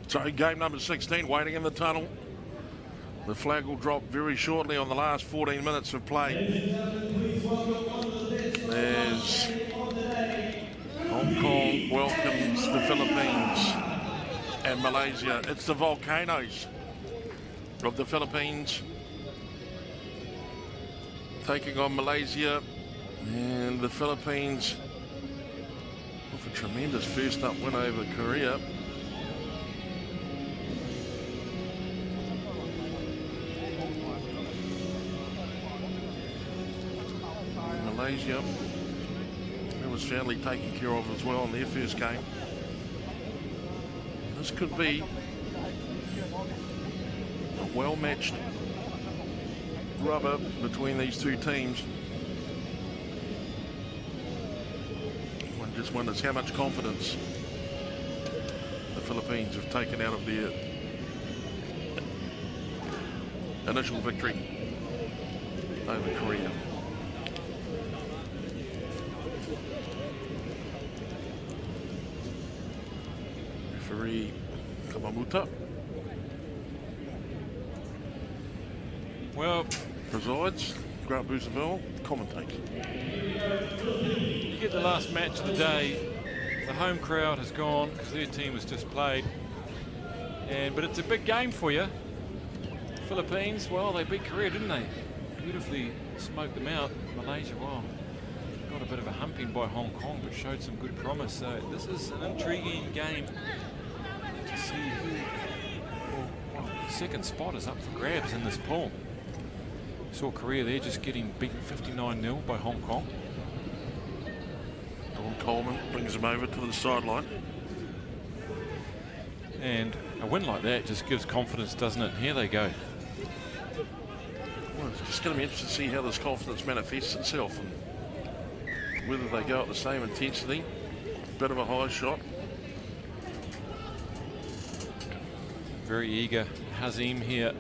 So game number 16 waiting in the tunnel. The flag will drop very shortly on the last 14 minutes of play. There's Hong Kong welcomes the Philippines and Malaysia. It's the volcanoes of the Philippines taking on Malaysia, and the Philippines with a tremendous first up win over Korea. Malaysia, who was soundly taken care of as well in their first game. This could be a well-matched rubber between these two teams. One just wonders how much confidence the Philippines have taken out of their initial victory over Korea. Referee Kamamuta presides. Grant Bouseville commentates. You get the last match of the day. The home crowd has gone because their team has just played. But it's a big game for you. Philippines, well, they beat Korea, didn't they? Beautifully smoked them out. Malaysia, well, got a bit of a humping by Hong Kong, but showed some good promise. So this is an intriguing game to see who. Well, second spot is up for grabs in this pool. Saw Korea there just getting beaten 59-0 by Hong Kong. Don Coleman brings him over to the sideline. And a win like that just gives confidence, doesn't it? Here they go. Well, it's just going to be interesting to see how this confidence manifests itself and whether they go at the same intensity. Bit of a high shot. Very eager Hazim here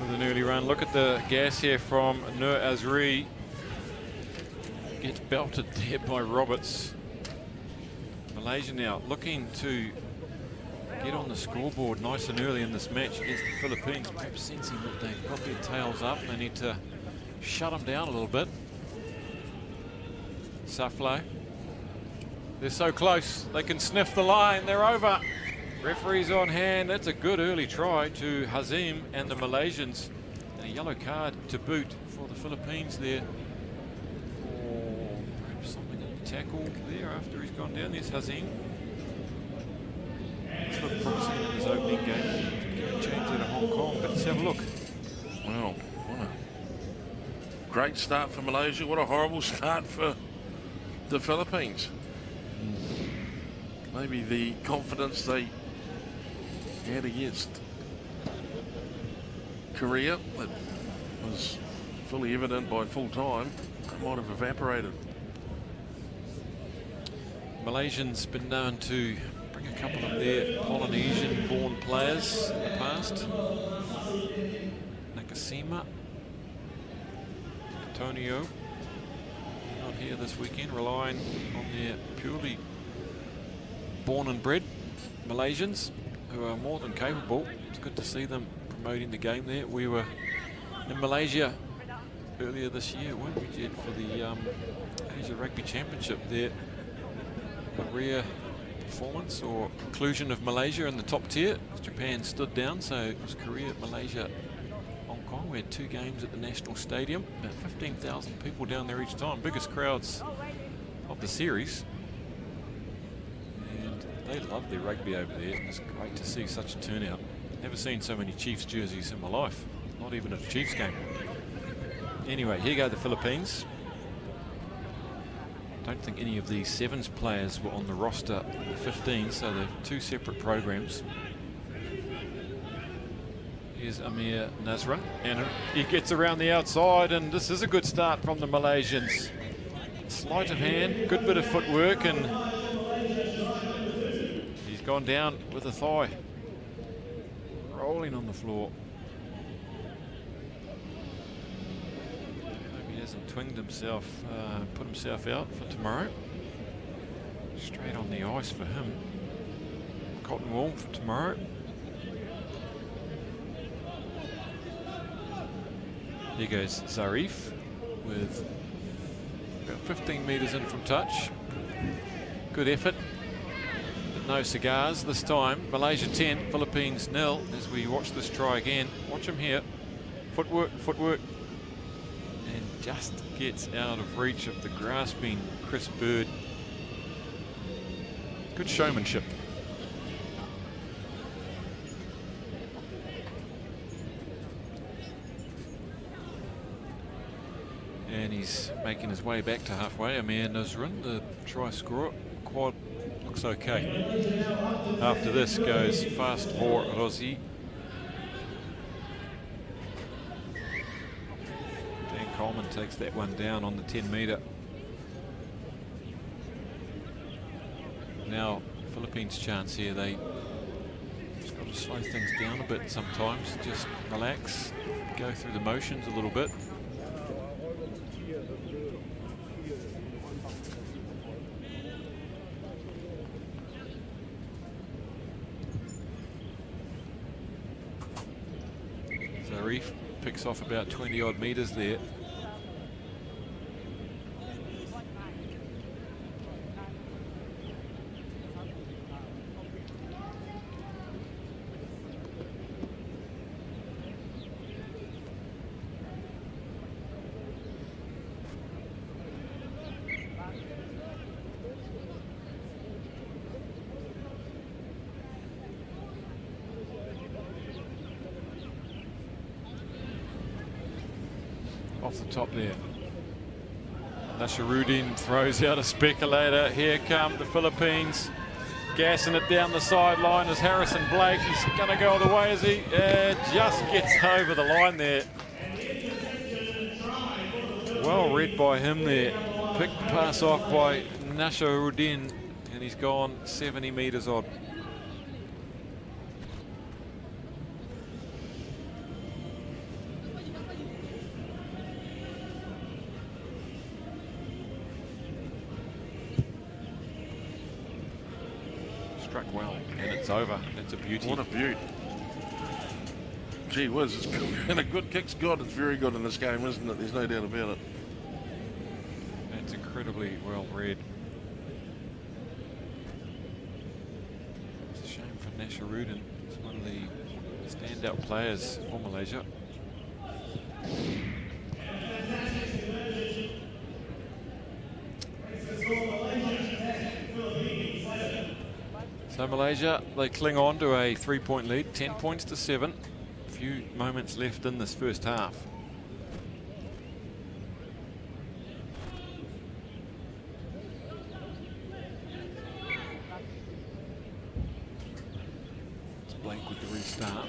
with an early run. Look at the gas here from Nur Azri. Gets belted there by Roberts. Malaysia now looking to get on the scoreboard nice and early in this match against the Philippines. Perhaps sensing that they've got their tails up. They need to shut them down a little bit. Saflo. They're so close. They can sniff the line. They're over. Referee's on hand. That's a good early try to Hazim and the Malaysians. And a yellow card to boot for the Philippines there. Or perhaps something in the tackle there after he's gone down. There's Hazim. It's looked promising in his opening game. Change that at Hong Kong, but let's have a look. Well, what a great start for Malaysia. What a horrible start for the Philippines. Maybe the confidence they had against Korea that was fully evident by full time might have evaporated. Malaysians been known to bring a couple of their Polynesian-born players in the past. Nakasima, Antonio, not here this weekend, relying on their purely born and bred Malaysians who are more than capable. It's good to see them promoting the game there. We were in Malaysia earlier this year, weren't we, Jed, for the Asia Rugby Championship there. A rare performance or inclusion of Malaysia in the top tier. Japan stood down, so it was Korea, Malaysia, Hong Kong. We had two games at the National Stadium, about 15,000 people down there each time, biggest crowds of the series. And they love their rugby over there. It's great to see such a turnout. Never seen so many Chiefs jerseys in my life, not even at a Chiefs game. Anyway, here go the Philippines. Don't think any of these sevens players were on the roster 15, so they're two separate programs. Here's Amir Nazra, and he gets around the outside, and this is a good start from the Malaysians. Sleight of hand, good bit of footwork, and he's gone down with a thigh, rolling on the floor. Hasn't twinged himself, put himself out for tomorrow. Straight on the ice for him. Cotton wool for tomorrow. Here goes Zarif with about 15 metres in from touch. Good effort, but no cigars this time. Malaysia 10, Philippines 0 as we watch this try again. Watch him here. Footwork, footwork. And just gets out of reach of the grasping Chris Bird. Good showmanship. And he's making his way back to halfway. Amir Nuzrin, the try scorer. Quad looks okay. After this goes fast for Rosi. Dan Coleman takes that one down on the 10 metre. Now Philippines' chance here. They just got to slow things down a bit sometimes. Just relax, go through the motions a little bit. Zarif picks off about 20 odd metres there. Off the top there. Nasharuddin throws out a speculator. Here come the Philippines. Gassing it down the sideline as Harrison Blake. He's going to go all the way as he just gets over the line there. Well read by him there. Picked pass off by Nasharuddin, and he's gone 70 metres odd. Struck well, and it's over. It's a beauty. What a beaut. Gee whiz, and a good kick's good. It's very good in this game, isn't it? There's no doubt about it. It's incredibly well read. It's a shame for Nasharuddin. He's one of the standout players for Malaysia. So Malaysia, they cling on to a 3-point lead, 10 points to 7. A few moments left in this first half. It's Blake with the restart.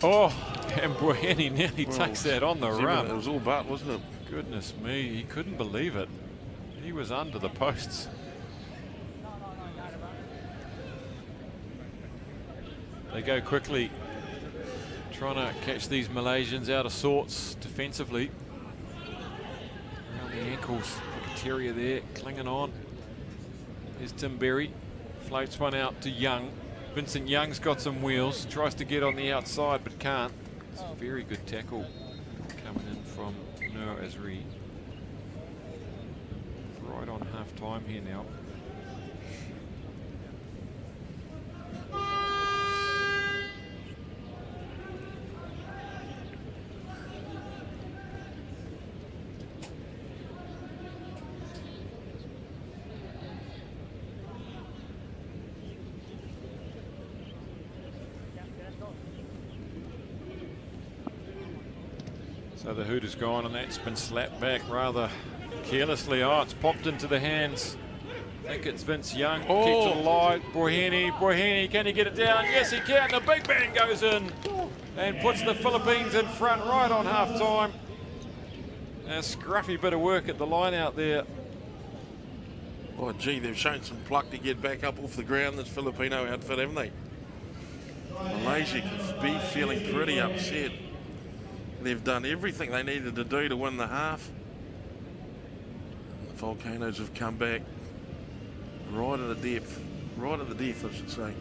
Oh, and Boheni nearly takes that on the run. It was all but, wasn't it? Goodness me, he couldn't believe it. He was under the posts. They go quickly, trying to catch these Malaysians out of sorts defensively. Around the ankles, Terrier there, clinging on. Here's Tim Berry, floats one out to Young. Vincent Young's got some wheels, tries to get on the outside but can't. It's a very good tackle coming in from Nur Azri. Right on half time here now. So the hoot is gone, and that's been slapped back rather carelessly. Oh, it's popped into the hands. I think it's Vince Young. Keeps it alive. Boheni, can he get it down? Yes, he can. The big bang goes in and puts the Philippines in front right on half time. A scruffy bit of work at the line out there. Oh, gee, they've shown some pluck to get back up off the ground, this Filipino outfit, haven't they? Malaysia could be feeling pretty upset. They've done everything they needed to do to win the half. The Volcanoes have come back right at the depth. Right at the depth, I should say.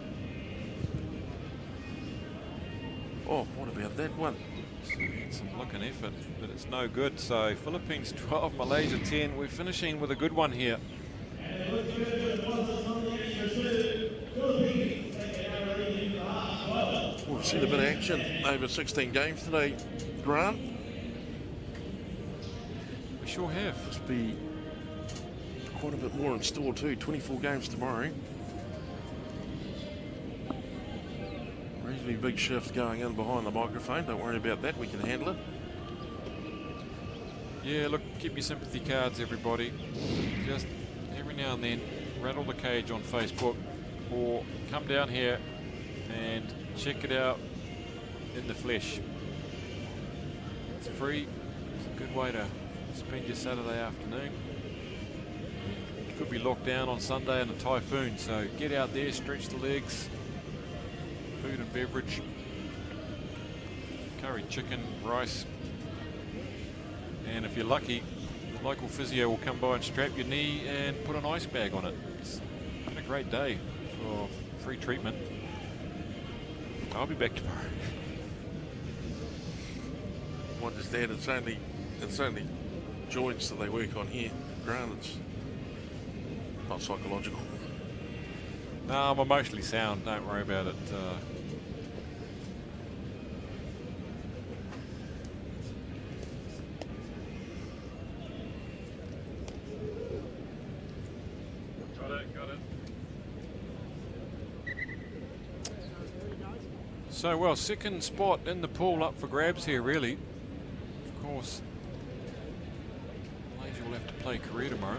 Oh, what about that one? Some look and effort, but it's no good. So Philippines 12, Malaysia 10. We're finishing with a good one here. We've seen a bit of action over 16 games today, Grant. We sure have. Must be quite a bit more in store too. 24 games tomorrow. Reasonably big shift going in behind the microphone. Don't worry about that. We can handle it. Yeah, look, keep your sympathy cards, everybody. Just every now and then, rattle the cage on Facebook or come down here and check it out in the flesh. It's free. It's a good way to spend your Saturday afternoon. You could be locked down on Sunday in a typhoon, so get out there, stretch the legs, food and beverage, curry chicken, rice, and if you're lucky, the local physio will come by and strap your knee and put an ice bag on it. It's been a great day for free treatment. I'll be back tomorrow. I understand it's only joints that they work on here. Granted, it's not psychological. No, I'm emotionally sound. Don't worry about it. Got it. So, well, second spot in the pool up for grabs here, really. Of course, Malaysia will have to play Korea tomorrow.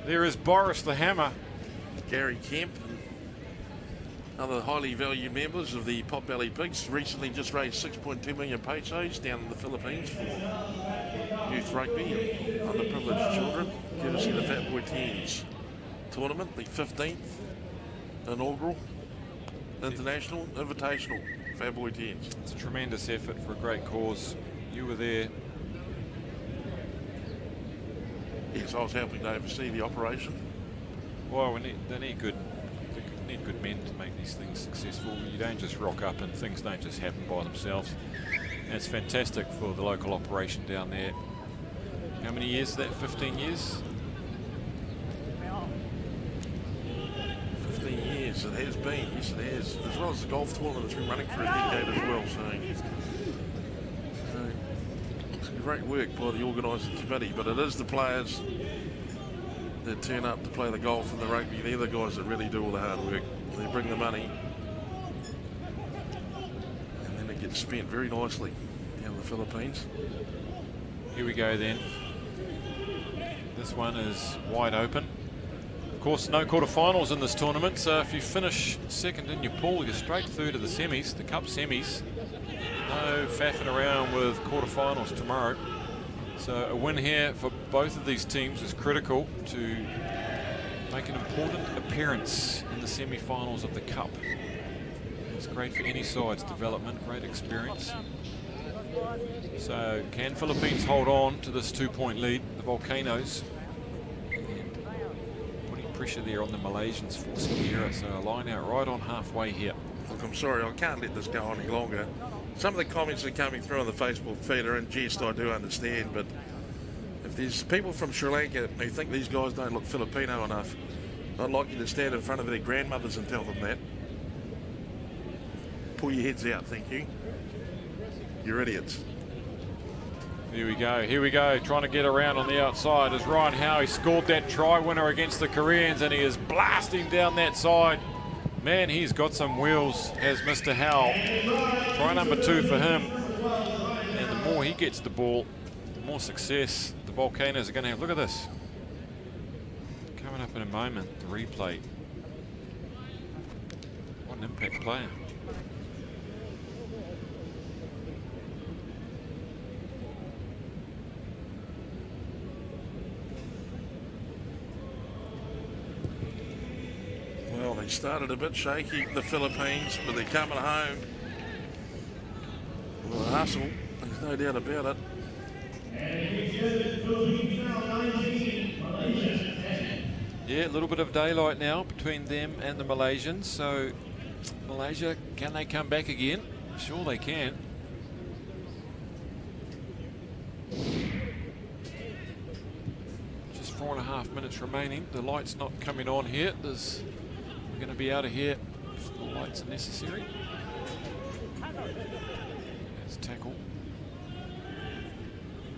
There is Boris the Hammer. Gary Kemp and other highly valued members of the Potbelly Pigs recently just raised 6.2 million pesos down in the Philippines for youth rugby and underprivileged children, courtesy of the Fat Boy Tens tournament, the 15th inaugural international invitational Fat Boy Tens. It's a tremendous effort for a great cause. You were there. Yes, I was helping to oversee the operation. Well, they need good men to make these things successful. You don't just rock up and things don't just happen by themselves. And it's fantastic for the local operation down there. How many years is that? 15 years? 15 years it has been, yes it has. As well as the golf tournament that's been running for a decade as well. So it's great work by the organising committee, but it is the players that turn up to play the golf and the rugby. They're the guys that really do all the hard work. They bring the money and then it gets spent very nicely down in the Philippines. Here we go then. This one is wide open. Of course, no quarterfinals in this tournament, so if you finish second in your pool, you're straight through to the semis, the cup semis. No faffing around with quarterfinals tomorrow. So a win here for both of these teams is critical to make an important appearance in the semi-finals of the Cup. It's great for any side's development, great experience. So can Philippines hold on to this 2-point lead? The Volcanoes and putting pressure there on the Malaysians, forcing the error. So a line out right on halfway here. Look, I'm sorry, I can't let this go on any longer. Some of the comments that are coming through on the Facebook feed are in jest, I do understand, but if there's people from Sri Lanka who think these guys don't look Filipino enough, I'd like you to stand in front of their grandmothers and tell them that. Pull your heads out, thank you. You're idiots. Here we go, trying to get around on the outside as Ryan Howe scored that try winner against the Koreans, and he is blasting down that side. Man, he's got some wheels, has Mr. Howe. Try number 2 for him. And the more he gets the ball, the more success the Volcanoes are going to have. Look at this. Coming up in a moment, the replay. What an impact player. Well, they started a bit shaky, the Philippines, but they're coming home with a hustle. There's no doubt about it. Yeah, a little bit of daylight now between them and the Malaysians. So Malaysia, can they come back again? Sure they can. Just 4.5 minutes remaining. The light's not coming on here. We're going to be out of here if the lights are necessary. There's tackle.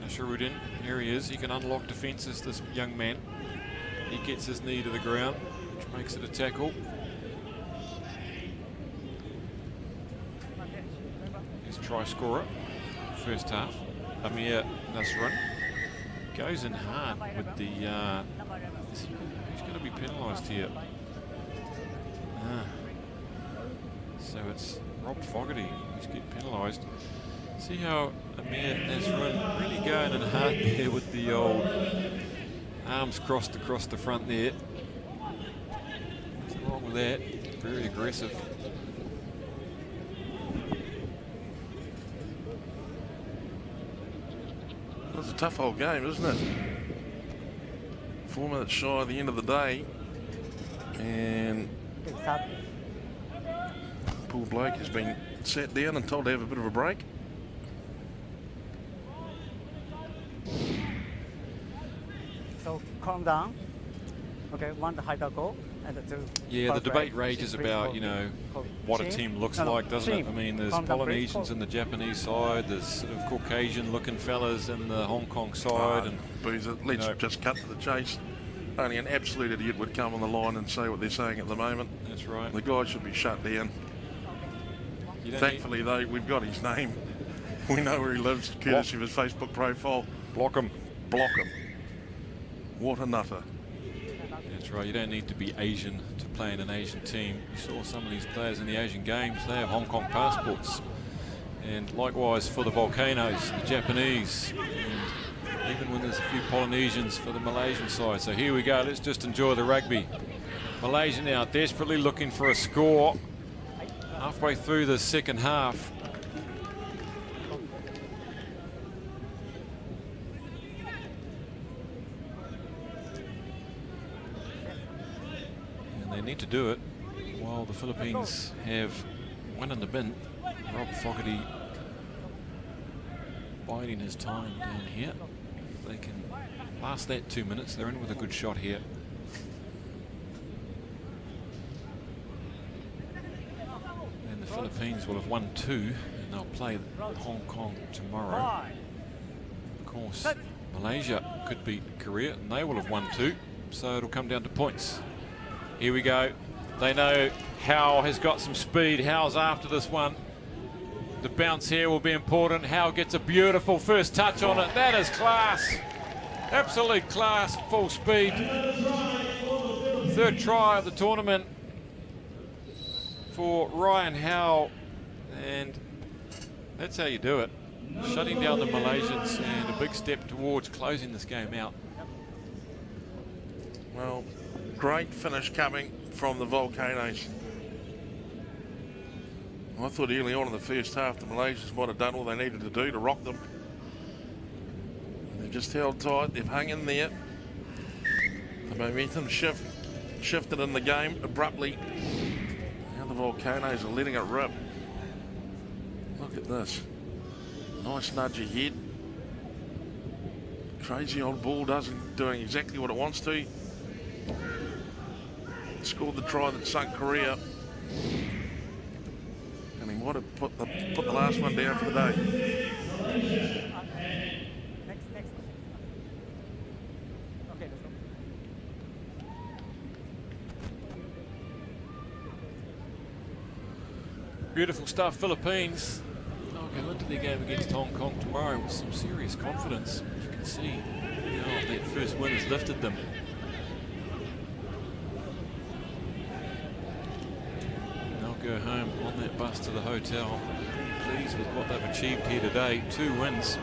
Nasruddin, here he is. He can unlock defences, this young man. He gets his knee to the ground, which makes it a tackle. His try scorer, first half. Amir Nasrun goes in hard with the. Who's going to be penalised here? So it's Rob Fogarty who's getting penalised. See how Amir Nasrun really going in hard there with the old arms crossed across the front there. Nothing wrong with that. Very aggressive. It's a tough old game, isn't it? 4 minutes shy of the end of the day, and poor bloke has been sat down and told to have a bit of a break. So calm down. Okay, one the high goal and the two. Yeah, the debate rages about, you know, what a team looks like, doesn't it? I mean, there's Polynesians in the Japanese side, there's sort of Caucasian-looking fellas in the Hong Kong side, and Boozer, let's just cut to the chase. Only an absolute idiot would come on the line and say what they're saying at the moment. That's right. The guy should be shut down. Thankfully, though, we've got his name. We know where he lives, courtesy of his Facebook profile. Block him. Block him. What a nutter. That's right, you don't need to be Asian to play in an Asian team. You saw some of these players in the Asian Games, they have Hong Kong passports. And likewise for the Volcanoes, the Japanese, and even when there's a few Polynesians for the Malaysian side. So here we go, let's just enjoy the rugby. Malaysia now desperately looking for a score. Halfway through the second half. They need to do it while the Philippines have one in the bin. Rob Fogarty biding his time down here. If they can last that 2 minutes, they're in with a good shot here. And the Philippines will have won 2, and they'll play Hong Kong tomorrow. Of course, Malaysia could beat Korea, and they will have won 2, so it'll come down to points. Here we go. They know Howe has got some speed. Howe's after this one. The bounce here will be important. Howe gets a beautiful first touch on it. That is class. Absolute class, full speed. Third try of the tournament for Ryan Howe. And that's how you do it. Shutting down the Malaysians and a big step towards closing this game out. Well, great finish coming from the Volcanoes. I thought early on in the first half the Malaysians might have done all they needed to do to rock them. They've just held tight, they've hung in there. The momentum shifted in the game abruptly. Now the Volcanoes are letting it rip. Look at this. Nice nudge ahead. Crazy old ball doing exactly what it wants to. Scored the try that sunk Korea, and he might have put the last one down for the day. Next. Okay, let's go. Beautiful stuff, Philippines. They'll go into their game against Hong Kong tomorrow with some serious confidence. As you can see, that first win has lifted them. Go home on that bus to the hotel. Pleased with what they've achieved here today. 2 wins.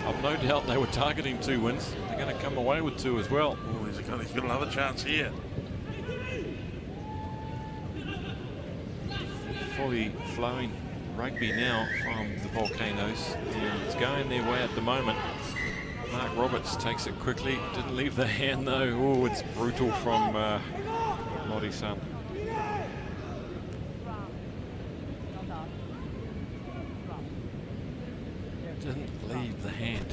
I've no doubt they were targeting 2 wins. They're going to come away with 2 as well. Oh, he's got another chance here. Fully flowing rugby now from the Volcanoes. And it's going their way at the moment. Mark Roberts takes it quickly. Didn't leave the hand though. Oh, it's brutal from Lottie-san. Didn't leave the hand.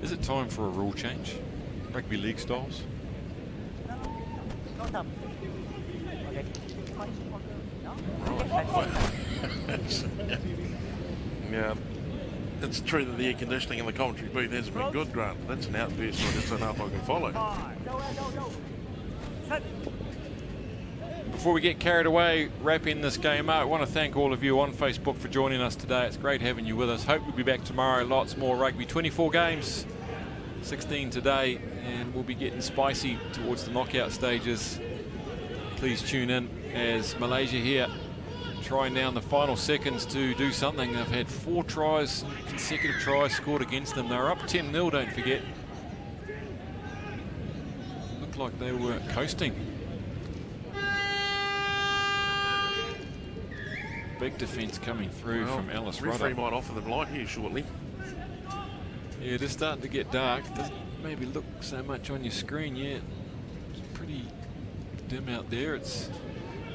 Is it time for a rule change? Rugby league styles? Yeah, it's true that the air conditioning in the commentary booth hasn't been good, Grant. That's an outburst I just don't know if I can follow. Before we get carried away, wrapping this game up, I want to thank all of you on Facebook for joining us today. It's great having you with us. Hope we'll be back tomorrow. Lots more rugby. 24 games, 16 today, and we'll be getting spicy towards the knockout stages. Please tune in as Malaysia here trying down the final seconds to do something. They've had 4 tries, consecutive tries scored against them. They're up 10-0, don't forget. Looked like they were coasting. Big defence coming through from Alice Rudder. Referee might offer them light here shortly. Yeah, it is starting to get dark. Doesn't maybe look so much on your screen yet. It's pretty dim out there. It's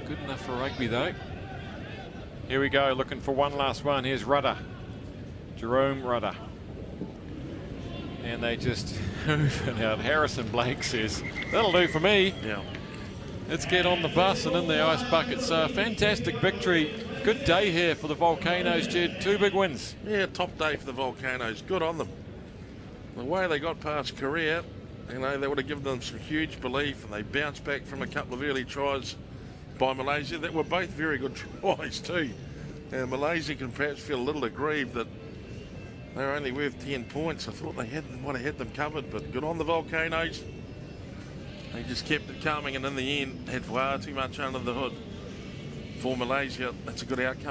good enough for rugby though. Here we go, looking for one last one. Here's Rudder, Jerome Rudder. And they just hoof it out. Harrison Blake says, that'll do for me. Yeah. Let's get on the bus and in the ice bucket. So a fantastic victory. Good day here for the Volcanoes, Jed. 2 big wins. Yeah, top day for the Volcanoes. Good on them. The way they got past Korea, you know, they would have given them some huge belief, and they bounced back from a couple of early tries by Malaysia that were both very good tries too. And Malaysia can perhaps feel a little aggrieved that they're only worth 10 points. I thought they might have had them covered, but good on the Volcanoes. They just kept it coming, and in the end had far too much under the hood for Malaysia. That's a good outcome.